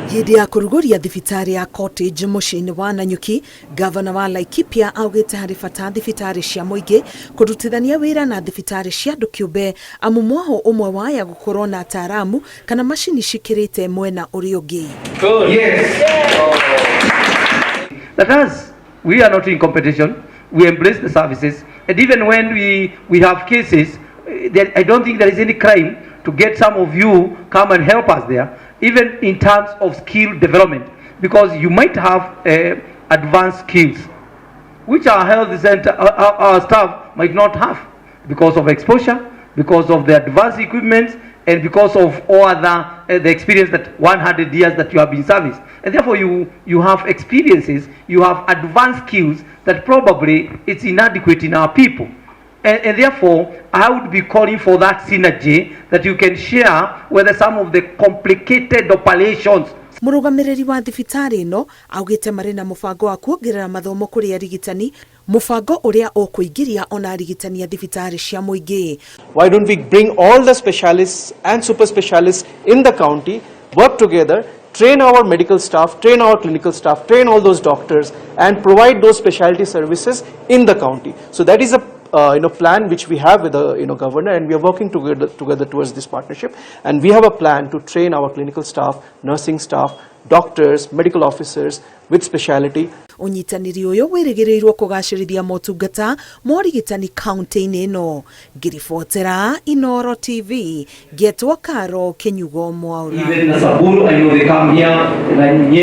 Hĩndĩ ya kũrugũria thibitarĩ ya Cottage mũciĩ-inĩ wa Nanyuki, Ngabana wa Laikipia augĩte harĩ bata thibitarĩ cia mũingĩ kũrutithania wĩra na thibitarĩ cia andũ kĩũmbe amu mwaho ũmwe waya gũkorwo na ataaramu kana macini cikĩrĩte mwena ũrĩa ũngĩ. That us, we are not in competition. We embrace the services, and even when we have cases, I don't think there is any crime to get some of you come and help us there, even in terms of skill development, because you might have advanced skills which our health center, our staff might not have, because of exposure, because of the advanced equipment, and because of all other the experience that 100 years that you have been service, and therefore you have experiences, you have advanced skills that probably it's inadequate in our people. And therefore, I would be calling for that synergy that you can share whether some of the complicated operations. Mũrũgamĩrĩri wa thibitarĩ ĩno augĩte marĩ na mũbango wa kuongerera mathomo kũrĩ arigitani, mũbango ũrĩa ũkũingĩria ona arigitani a thibitarĩ cia mũingĩ. Why don't we bring all the specialists and super specialists in the county, work together, train our medical staff, train our clinical staff, train all those doctors, and provide those specialty services in the county. So that is a plan which we have with the governor, and we are working together towards this partnership. And we have a plan to train our clinical staff, nursing staff, doctors, medical officers with speciality. Ũnyitanĩri ũyũ wĩrĩgĩrĩirwo kũgacĩrithia motungata morigitani kaunti-inĩ ĩno. Ngiribotera Inooro TV, Getwo Karo Kenyugo Mwaura.